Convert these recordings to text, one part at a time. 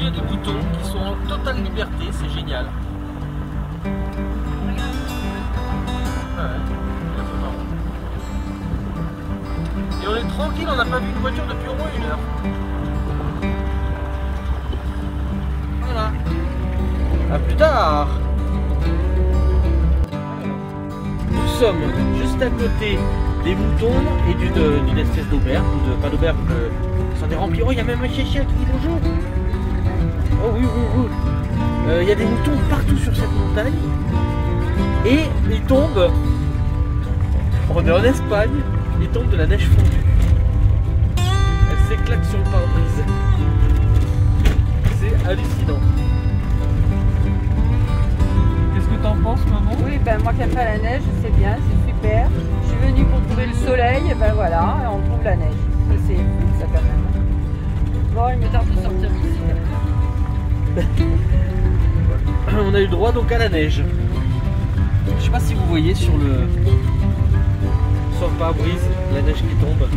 milieu des boutons qui sont en totale liberté, c'est génial. Et on est tranquille, on n'a pas vu une voiture depuis au moins 1 heure. Voilà. A plus tard. Nous sommes juste à côté des moutons et d'une espèce d'auberge, ou de pas d'auberge, c'en est rempli. Oh, il y a même un chien qui dit bonjour. Oh oui, oui, oui. Il y a des moutons partout sur cette montagne. Et ils tombent. On est en Espagne. Ils tombent de la neige fondue. Elle s'éclate sur le pare-brise. C'est hallucinant. Qu'est-ce que t'en penses, maman? Oui, ben moi qui aime pas la neige, c'est bien, c'est super. Je suis venue pour trouver le soleil, et ben voilà, et on trouve la neige. C'est fou ça quand même. Bon, il me tarde de sortir d'ici. On a eu le droit donc à la neige. Je sais pas si vous voyez sur le pare-brise la neige qui tombe.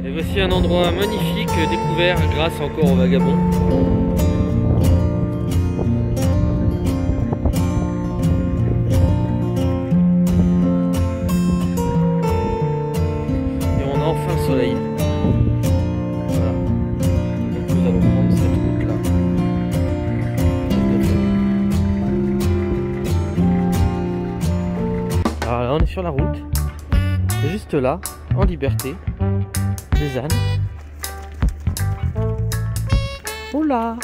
Et voici un endroit magnifique découvert grâce encore aux vagabonds. Et on a enfin le soleil. Voilà. Donc nous allons prendre cette route là. Alors là on est sur la route, juste là, en liberté, des ânes. Oh là!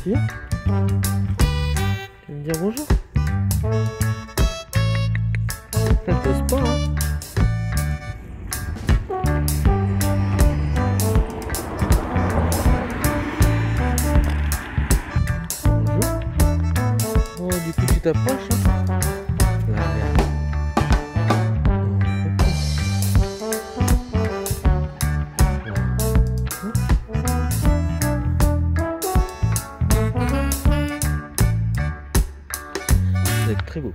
Viens. Tu veux me dire bonjour? Elle pose pas, hein? Du coup tu t'approches, hein. Là, regarde. Vous êtes très beau.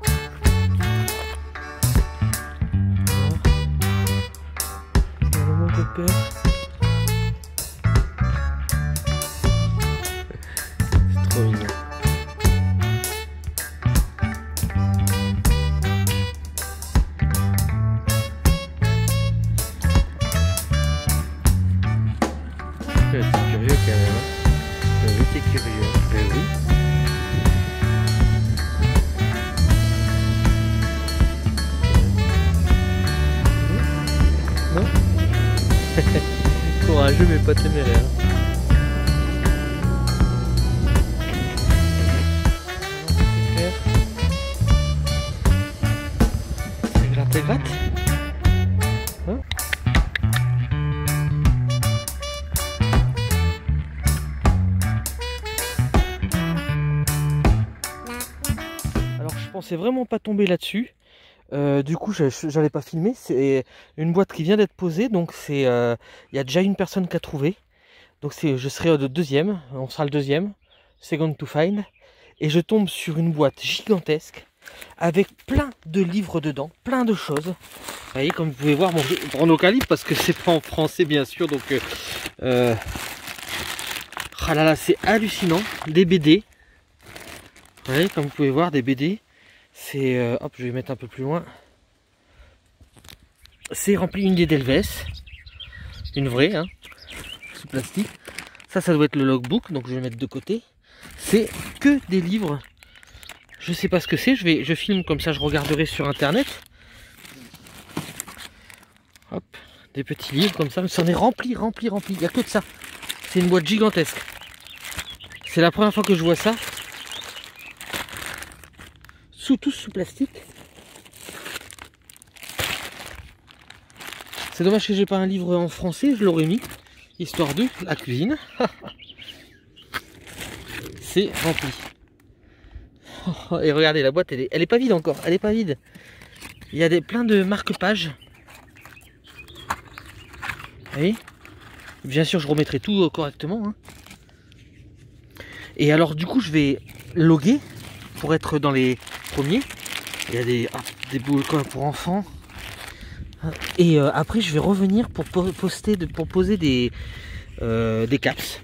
C'est vraiment de peur. C'est trop mignon. T'es curieux quand même, hein? Oui, t'es curieux. Ben oui. Non? Courageux mais pas téméraire. T'es gratte? Hein? Je pensais vraiment pas tomber là-dessus. Du coup, j'avais pas filmé. C'est une boîte qui vient d'être posée, donc c'est il y a déjà une personne qui a trouvé. Donc je serai le deuxième. On sera le deuxième. Second to find. Et je tombe sur une boîte gigantesque avec plein de livres dedans, plein de choses. Vous voyez, comme vous pouvez voir, bon, je vais prendre au calibre parce que c'est pas en français bien sûr. Donc, ah là là, c'est hallucinant. Des BD. Vous voyez, comme vous pouvez voir, des BD. C'est, hop, je vais mettre un peu plus loin. C'est rempli une d'Edelweiss, une vraie, hein, sous plastique. Ça doit être le logbook, donc je vais mettre de côté. C'est que des livres. Je sais pas ce que c'est. Je filme comme ça, je regarderai sur internet. Hop, des petits livres comme ça. Ça en est rempli. Il n'y a que de ça. C'est une boîte gigantesque. C'est la première fois que je vois ça. Tous sous plastique. C'est dommage que j'ai pas un livre en français, je l'aurais mis, histoire de la cuisine. C'est rempli. Et regardez, la boîte, elle est pas vide encore, elle est pas vide. Il y a plein de marque-pages. Vous voyez? Bien sûr, je remettrai tout correctement, hein. Et alors, du coup, je vais loguer pour être dans les premiers. Il y a des boules pour enfants. Et après je vais revenir pour poser des caps.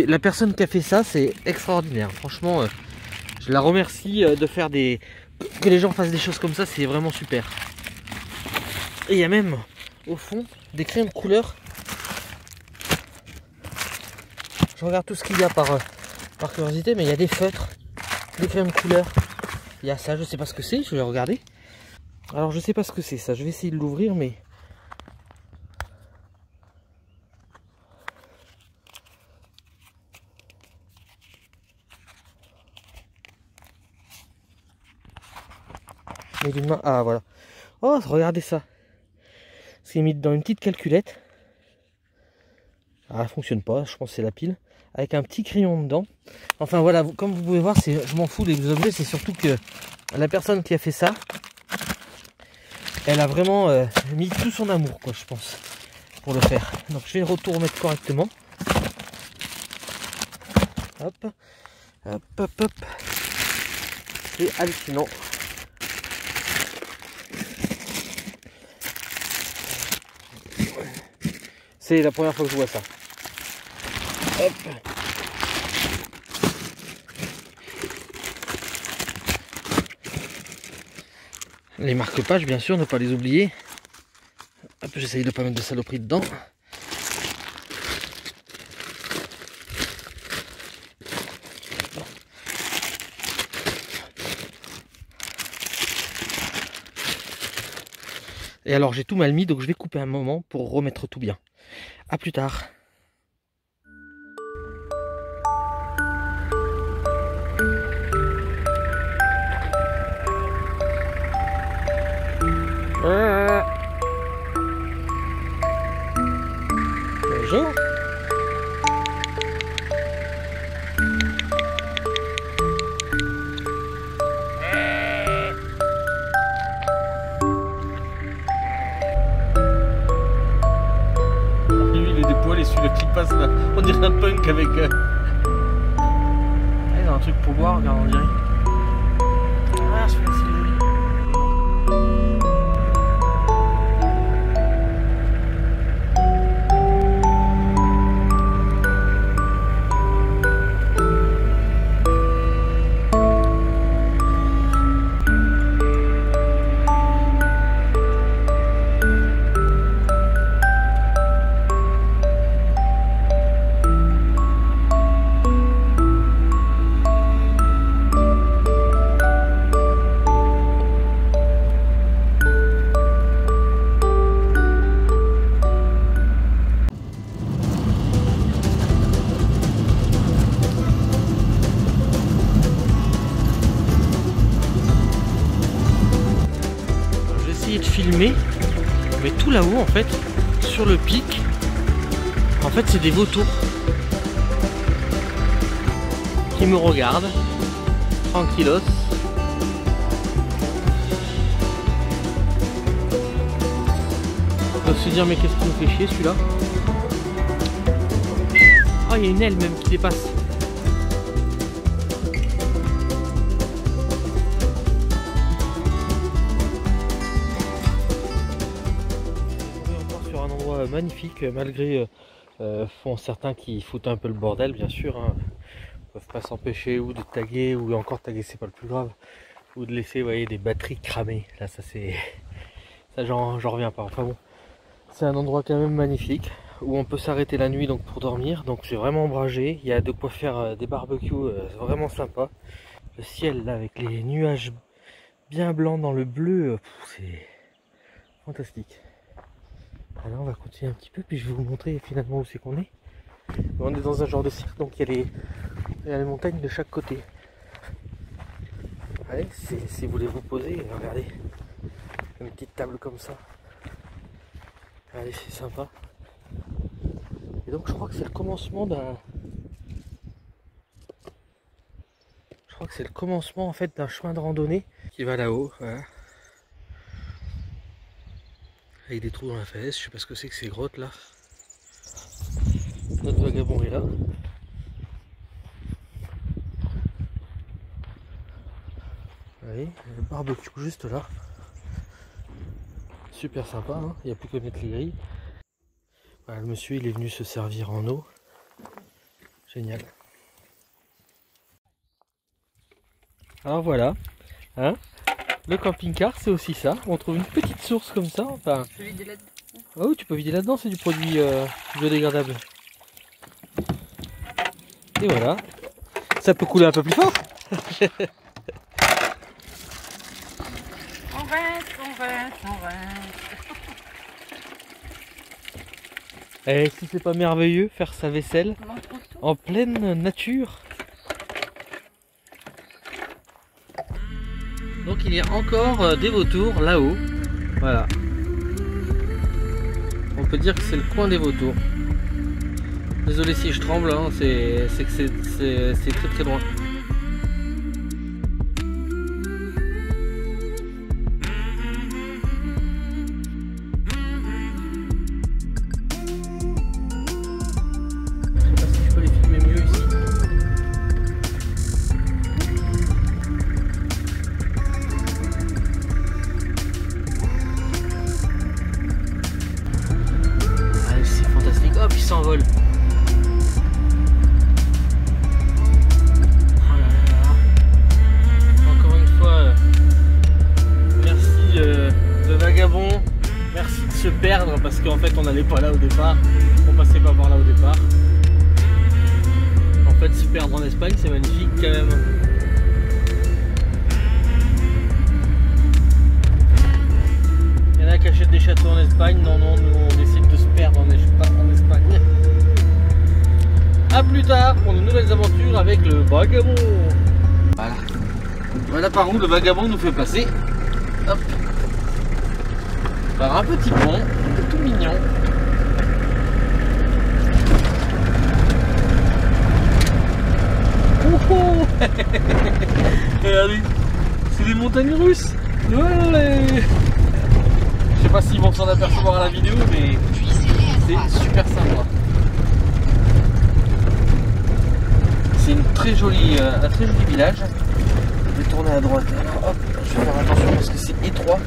La personne qui a fait ça, c'est extraordinaire. Franchement, je la remercie de faire que les gens fassent des choses comme ça, c'est vraiment super. Et il y a même au fond des crayons de couleur. Je regarde tout ce qu'il y a par curiosité, mais il y a des feutres, des crayons de couleur. Il y a ça, je sais pas ce que c'est, je vais regarder. Alors je sais pas ce que c'est ça, je vais essayer de l'ouvrir, mais d'une main. Ah voilà. Oh, regardez ça. C'est mis dans une petite calculette. Ah, elle fonctionne pas, je pense que c'est la pile. Avec un petit crayon dedans. Enfin voilà, comme vous pouvez voir, je m'en fous des objets, c'est surtout que la personne qui a fait ça, elle a vraiment mis tout son amour, quoi, je pense, pour le faire. Donc je vais le remettre correctement. Hop, hop, hop, hop. C'est hallucinant. C'est la première fois que je vois ça. Hop. Les marque-pages, bien sûr, ne pas les oublier. Hop, j'essaye de ne pas mettre de saloperie dedans. Et alors j'ai tout mal mis, donc je vais couper un moment pour remettre tout bien. A plus tard. Bonjour. Celui-là qui passe là, on dirait un punk avec il y a un truc pour boire, regarde, on dirait. Ah, celui-là c'est joli. De filmer, mais tout là-haut en fait, sur le pic, en fait c'est des vautours qui me regardent tranquillos. On va se dire mais qu'est-ce qui me fait chier celui-là. Oh, il y a une aile même qui dépasse. Magnifique, malgré certains qui foutent un peu le bordel, bien sûr, hein. Ils peuvent pas s'empêcher ou de taguer, ou encore taguer c'est pas le plus grave, ou de laisser, vous voyez, des batteries cramées. Là ça c'est, ça j'en reviens pas. Enfin bon, c'est un endroit quand même magnifique où on peut s'arrêter la nuit donc pour dormir, donc c'est vraiment ombragé, il y a de quoi faire des barbecues vraiment sympa. Le ciel là avec les nuages bien blancs dans le bleu, c'est fantastique. Alors on va continuer un petit peu, puis je vais vous montrer finalement où c'est qu'on est. On est dans un genre de cirque, donc il y a les montagnes de chaque côté. Allez, si vous voulez vous poser, regardez, une petite table comme ça. Allez, c'est sympa. Et donc je crois que c'est le commencement d'un... Je crois que c'est le commencement en fait d'un chemin de randonnée qui va là-haut, voilà. Avec des trous dans la falaise, je sais pas ce que c'est que ces grottes là. Notre vagabond est là. Oui, le barbecue juste là. Super sympa, hein, il n'y a plus qu'à mettre les grilles. Voilà, le monsieur il est venu se servir en eau. Génial. Alors voilà, hein, le camping-car c'est aussi ça. On trouve une petite source comme ça. Enfin, Je vais vider là-dedans. ah oui, tu peux vider là-dedans, c'est du produit biodégradable. Et voilà. Ça peut couler un peu plus fort. On reste. Et si c'est pas merveilleux, faire sa vaisselle en pleine nature. Donc il y a encore des vautours là-haut. Voilà. On peut dire que c'est le coin des vautours. Désolé si je tremble, hein, c'est que c'est très très loin. Je sais pas si je peux les filmer mieux ici. Ah, c'est fantastique. Hop, il s'envole. Merci de se perdre parce qu'en fait on n'allait pas là au départ, on passait pas par là au départ. En fait se perdre en Espagne c'est magnifique quand même. Il y en a qui achètent des châteaux en Espagne, non nous on décide de se perdre en Espagne. A plus tard pour de nouvelles aventures avec le vagabond. Voilà. Voilà par où le vagabond nous fait passer. Hop. Par un petit pont, tout mignon. Oh regardez, c'est des montagnes russes. Ouais. Je sais pas s'ils vont s'en apercevoir à la vidéo, mais c'est super sympa. C'est un très joli village. Je vais tourner à droite. Alors hop, je vais faire attention parce que c'est étroit.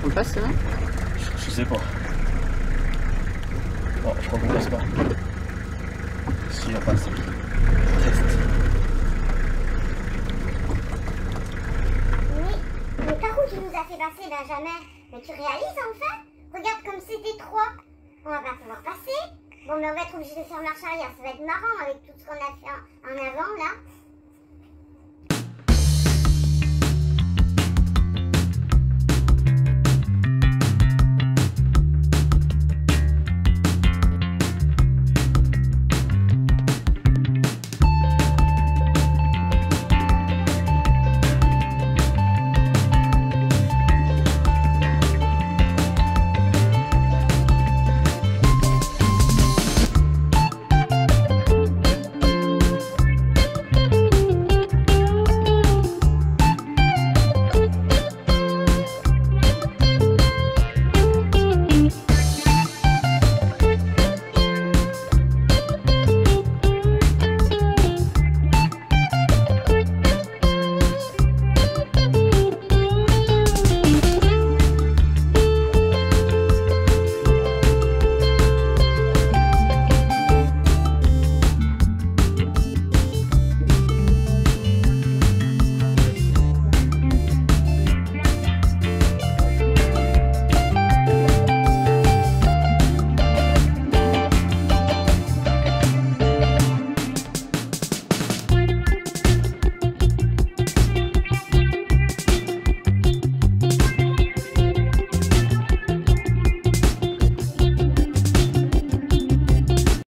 On passe là? Je sais pas. Bon, je crois qu'on passe pas. Si on passe. Test. Oui, mais par où tu nous as fait passer, Benjamin? Mais tu réalises enfin? Regarde comme c'est étroit. On va pas pouvoir passer. Bon, mais on va être obligé de faire marche arrière. Ça va être marrant avec tout ce qu'on a fait en avant là.